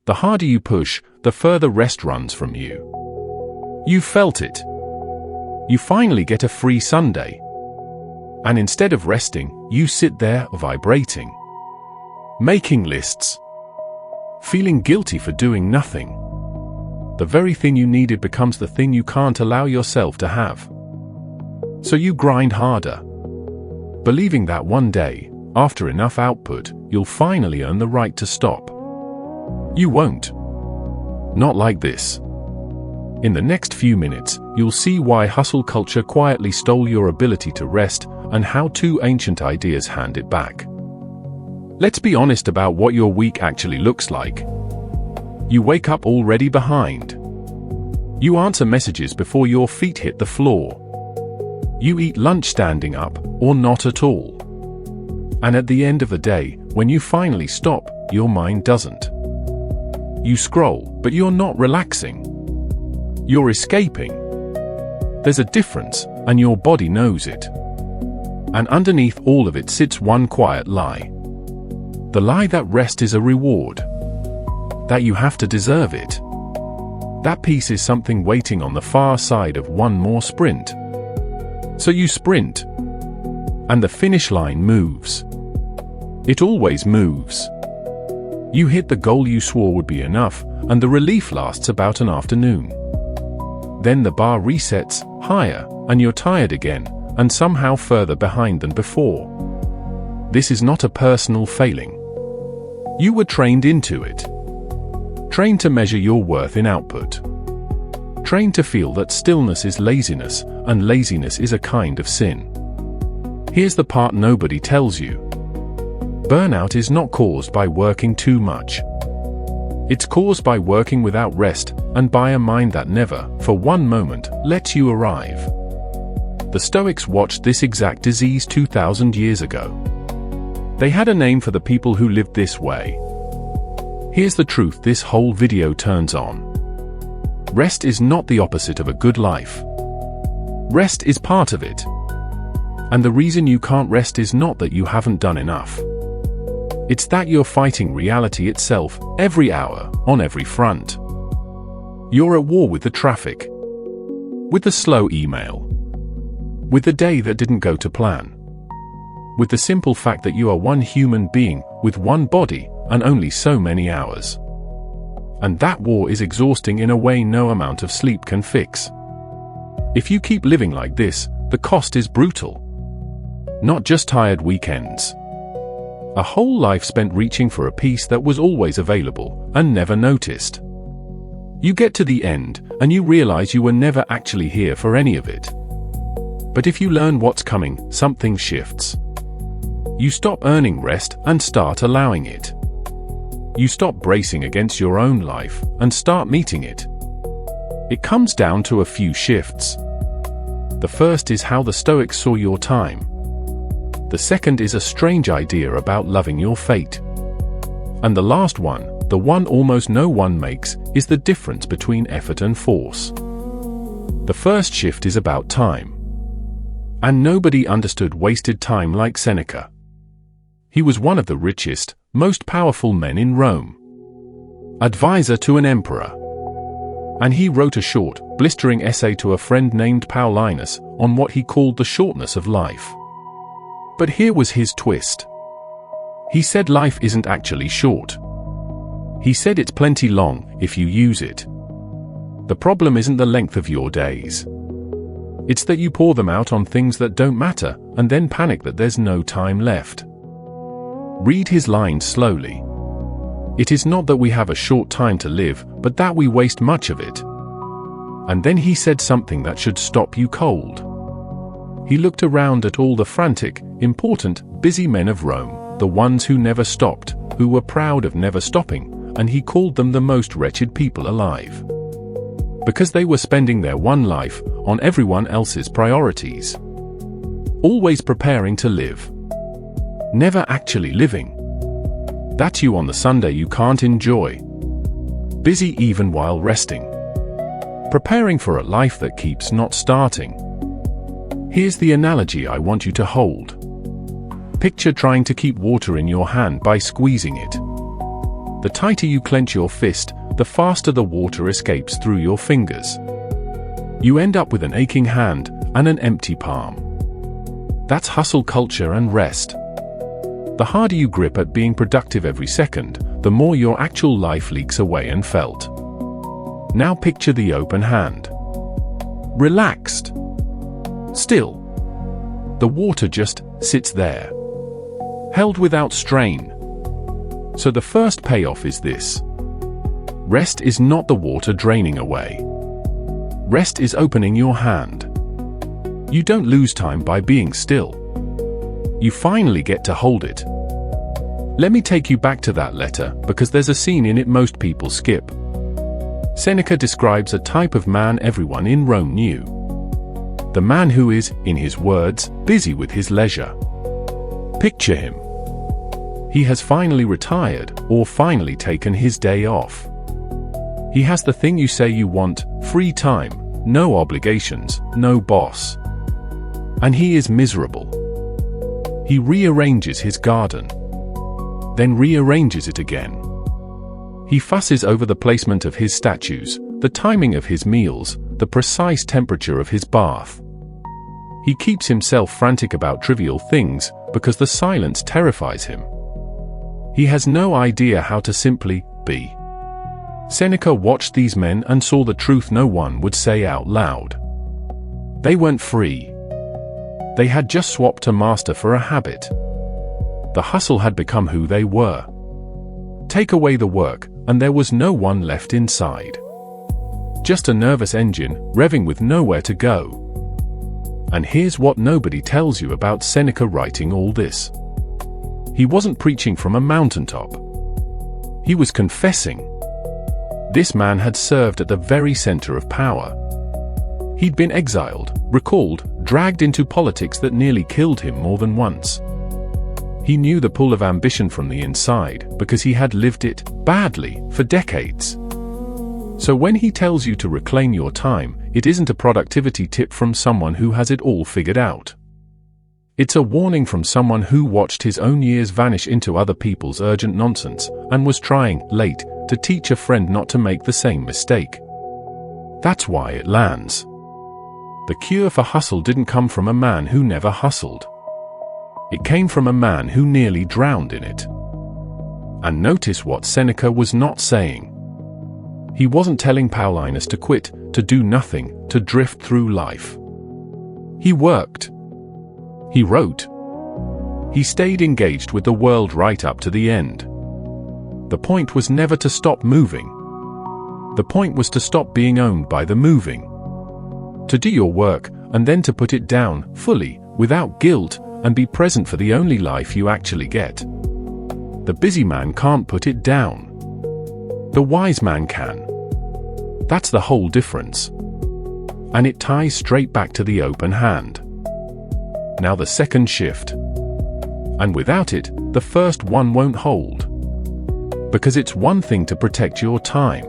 The harder you push, the further rest runs from you. You felt it. You finally get a free Sunday. And instead of resting, you sit there vibrating, making lists, feeling guilty for doing nothing. The very thing you needed becomes the thing you can't allow yourself to have. So you grind harder, believing that one day, after enough output, you'll finally earn the right to stop. You won't. Not like this. In the next few minutes, you'll see why hustle culture quietly stole your ability to rest and how two ancient ideas hand it back. Let's be honest about what your week actually looks like. You wake up already behind. You answer messages before your feet hit the floor. You eat lunch standing up, or not at all. And at the end of the day, when you finally stop, your mind doesn't. You scroll, but you're not relaxing. You're escaping. There's a difference, and your body knows it. And underneath all of it sits one quiet lie. The lie that rest is a reward. That you have to deserve it. That peace is something waiting on the far side of one more sprint. So you sprint. And the finish line moves. It always moves. You hit the goal you swore would be enough, and the relief lasts about an afternoon. Then the bar resets, higher, and you're tired again, and somehow further behind than before. This is not a personal failing. You were trained into it. Trained to measure your worth in output. Trained to feel that stillness is laziness, and laziness is a kind of sin. Here's the part nobody tells you. Burnout is not caused by working too much. It's caused by working without rest, and by a mind that never, for one moment, lets you arrive. The Stoics watched this exact disease 2,000 years ago. They had a name for the people who lived this way. Here's the truth this whole video turns on. Rest is not the opposite of a good life. Rest is part of it. And the reason you can't rest is not that you haven't done enough. It's that you're fighting reality itself, every hour, on every front. You're at war with the traffic. With the slow email. With the day that didn't go to plan. With the simple fact that you are one human being, with one body, and only so many hours. And that war is exhausting in a way no amount of sleep can fix. If you keep living like this, the cost is brutal. Not just tired weekends. A whole life spent reaching for a peace that was always available, and never noticed. You get to the end, and you realize you were never actually here for any of it. But if you learn what's coming, something shifts. You stop earning rest, and start allowing it. You stop bracing against your own life, and start meeting it. It comes down to a few shifts. The first is how the Stoics saw your time. The second is a strange idea about loving your fate. And the last one, the one almost no one makes, is the difference between effort and force. The first shift is about time. And nobody understood wasted time like Seneca. He was one of the richest, most powerful men in Rome. Advisor to an emperor. And he wrote a short, blistering essay to a friend named Paulinus on what he called the shortness of life. But here was his twist. He said life isn't actually short. He said it's plenty long, if you use it. The problem isn't the length of your days. It's that you pour them out on things that don't matter, and then panic that there's no time left. Read his lines slowly. It is not that we have a short time to live, but that we waste much of it. And then he said something that should stop you cold. He looked around at all the frantic, important, busy men of Rome, the ones who never stopped, who were proud of never stopping, and he called them the most wretched people alive. Because they were spending their one life on everyone else's priorities. Always preparing to live. Never actually living. That's you on the Sunday you can't enjoy. Busy even while resting. Preparing for a life that keeps not starting. Here's the analogy I want you to hold. Picture trying to keep water in your hand by squeezing it. The tighter you clench your fist, the faster the water escapes through your fingers. You end up with an aching hand and an empty palm. That's hustle culture and rest. The harder you grip at being productive every second, the more your actual life leaks away and felt. Now picture the open hand. Relaxed. Still. The water just sits there, held without strain. So the first payoff is this. Rest is not the water draining away. Rest is opening your hand. You don't lose time by being still. You finally get to hold it. Let me take you back to that letter, because there's a scene in it most people skip. Seneca describes a type of man everyone in Rome knew. The man who is, in his words, busy with his leisure. Picture him. He has finally retired, or finally taken his day off. He has the thing you say you want, free time, no obligations, no boss. And he is miserable. He rearranges his garden, then rearranges it again. He fusses over the placement of his statues, the timing of his meals, the precise temperature of his bath. He keeps himself frantic about trivial things, because the silence terrifies him. He has no idea how to simply be. Seneca watched these men and saw the truth no one would say out loud. They weren't free. They had just swapped a master for a habit. The hustle had become who they were. Take away the work, and there was no one left inside. Just a nervous engine, revving with nowhere to go. And here's what nobody tells you about Seneca writing all this. He wasn't preaching from a mountaintop. He was confessing. This man had served at the very center of power. He'd been exiled, recalled, dragged into politics that nearly killed him more than once. He knew the pull of ambition from the inside, because he had lived it, badly, for decades. So when he tells you to reclaim your time, it isn't a productivity tip from someone who has it all figured out. It's a warning from someone who watched his own years vanish into other people's urgent nonsense, and was trying, late, to teach a friend not to make the same mistake. That's why it lands. The cure for hustle didn't come from a man who never hustled. It came from a man who nearly drowned in it. And notice what Seneca was not saying. He wasn't telling Paulinus to quit, to do nothing, to drift through life. He worked. He wrote. He stayed engaged with the world right up to the end. The point was never to stop moving. The point was to stop being owned by the moving. To do your work, and then to put it down, fully, without guilt, and be present for the only life you actually get. The busy man can't put it down. The wise man can. That's the whole difference. And it ties straight back to the open hand. Now the second shift. And without it, the first one won't hold. Because it's one thing to protect your time.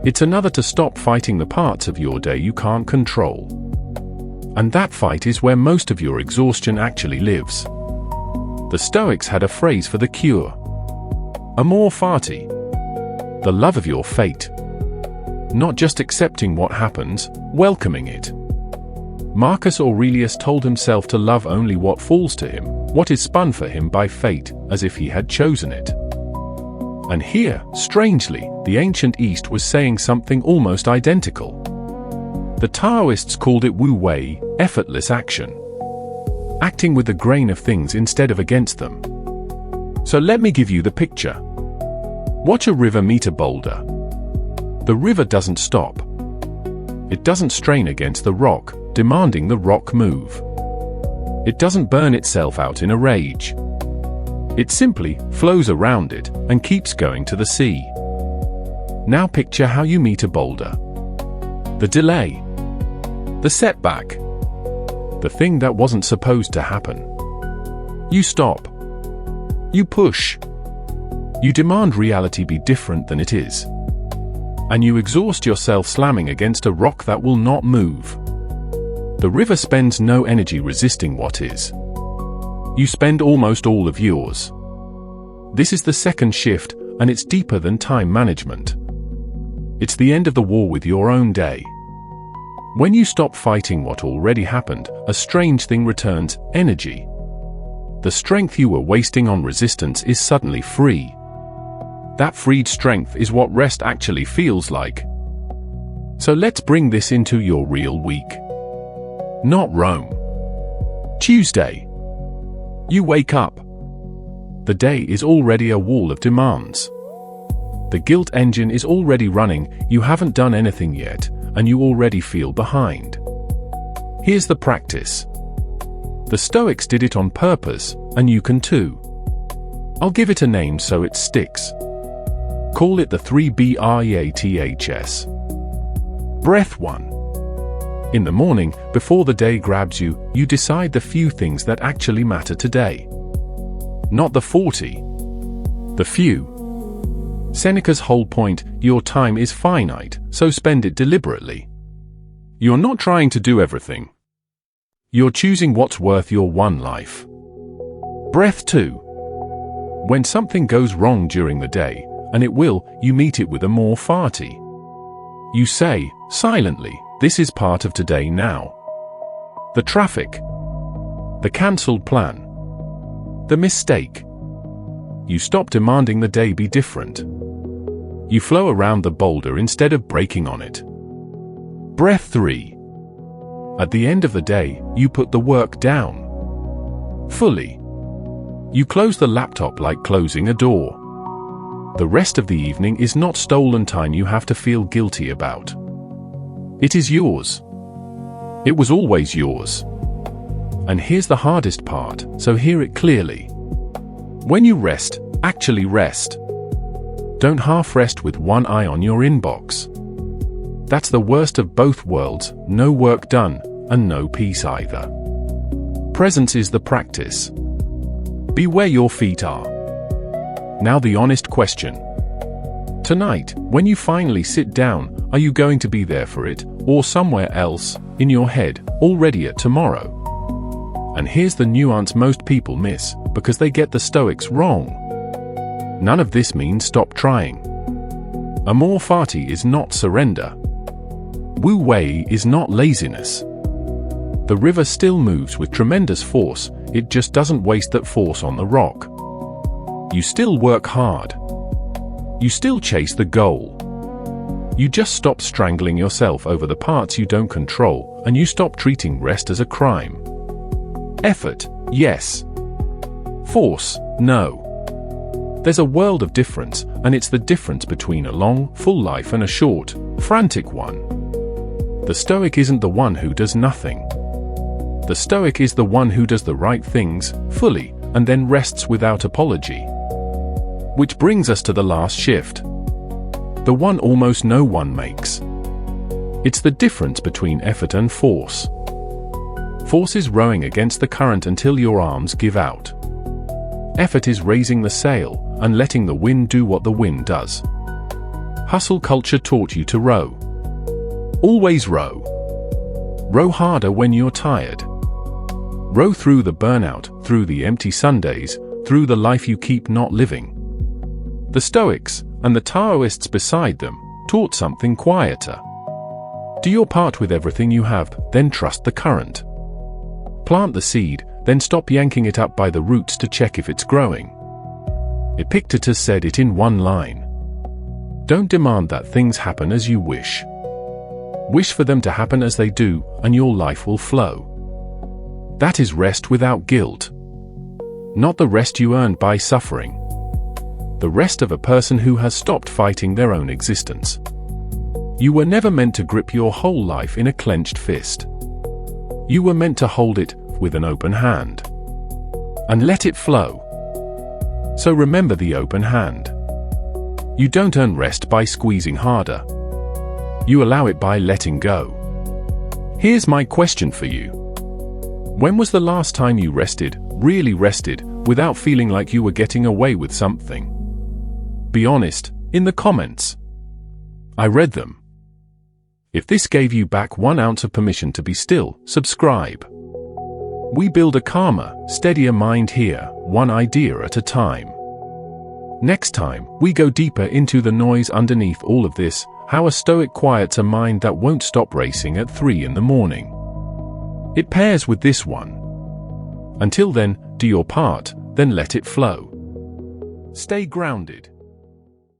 It's another to stop fighting the parts of your day you can't control. And that fight is where most of your exhaustion actually lives. The Stoics had a phrase for the cure. Amor Fati. The love of your fate. Not just accepting what happens, welcoming it. Marcus Aurelius told himself to love only what falls to him, what is spun for him by fate, as if he had chosen it. And here, strangely, the ancient East was saying something almost identical. The Taoists called it wu wei, effortless action. Acting with the grain of things instead of against them. So let me give you the picture. Watch a river meet a boulder. The river doesn't stop. It doesn't strain against the rock, demanding the rock move. It doesn't burn itself out in a rage. It simply flows around it and keeps going to the sea. Now picture how you meet a boulder. The delay. The setback. The thing that wasn't supposed to happen. You stop. You push. You demand reality be different than it is. And you exhaust yourself slamming against a rock that will not move. The river spends no energy resisting what is. You spend almost all of yours. This is the second shift, and it's deeper than time management. It's the end of the war with your own day. When you stop fighting what already happened, a strange thing returns: energy. The strength you were wasting on resistance is suddenly free. That freed strength is what rest actually feels like. So let's bring this into your real week. Not Rome. Tuesday. You wake up. The day is already a wall of demands. The guilt engine is already running, you haven't done anything yet, and you already feel behind. Here's the practice. The Stoics did it on purpose, and you can too. I'll give it a name so it sticks. Call it the 3 breaths. Breath 1. In the morning, before the day grabs you, you decide the few things that actually matter today. Not the 40. The few. Seneca's whole point: your time is finite, so spend it deliberately. You're not trying to do everything. You're choosing what's worth your one life. Breath 2. When something goes wrong during the day, and it will, you meet it with Amor Fati. You say, silently, this is part of today now. The traffic. The cancelled plan. The mistake. You stop demanding the day be different. You flow around the boulder instead of breaking on it. Breath 3. At the end of the day, you put the work down. Fully. You close the laptop like closing a door. The rest of the evening is not stolen time you have to feel guilty about. It is yours. It was always yours. And here's the hardest part, so hear it clearly. When you rest, actually rest. Don't half rest with one eye on your inbox. That's the worst of both worlds: no work done, and no peace either. Presence is the practice. Be where your feet are. Now the honest question. Tonight, when you finally sit down, are you going to be there for it, or somewhere else, in your head, already at tomorrow? And here's the nuance most people miss, because they get the Stoics wrong. None of this means stop trying. Amor Fati is not surrender. Wu Wei is not laziness. The river still moves with tremendous force, it just doesn't waste that force on the rock. You still work hard. You still chase the goal. You just stop strangling yourself over the parts you don't control, and you stop treating rest as a crime. Effort, yes. Force, no. There's a world of difference, and it's the difference between a long, full life and a short, frantic one. The Stoic isn't the one who does nothing. The Stoic is the one who does the right things, fully, and then rests without apology. Which brings us to the last shift. The one almost no one makes. It's the difference between effort and force. Force is rowing against the current until your arms give out. Effort is raising the sail and letting the wind do what the wind does. Hustle culture taught you to row. Always row. Row harder when you're tired. Row through the burnout, through the empty Sundays, through the life you keep not living. The Stoics, and the Taoists beside them, taught something quieter. Do your part with everything you have, then trust the current. Plant the seed, then stop yanking it up by the roots to check if it's growing. Epictetus said it in one line. Don't demand that things happen as you wish. Wish for them to happen as they do, and your life will flow. That is rest without guilt. Not the rest you earn by suffering. The rest of a person who has stopped fighting their own existence. You were never meant to grip your whole life in a clenched fist. You were meant to hold it with an open hand. And let it flow. So remember the open hand. You don't earn rest by squeezing harder. You allow it by letting go. Here's my question for you. When was the last time you rested, really rested, without feeling like you were getting away with something? Be honest, in the comments. I read them. If this gave you back 1 ounce of permission to be still, subscribe. We build a calmer, steadier mind here, one idea at a time. Next time, we go deeper into the noise underneath all of this, how a Stoic quiets a mind that won't stop racing at 3 in the morning. It pairs with this one. Until then, do your part, then let it flow. Stay grounded.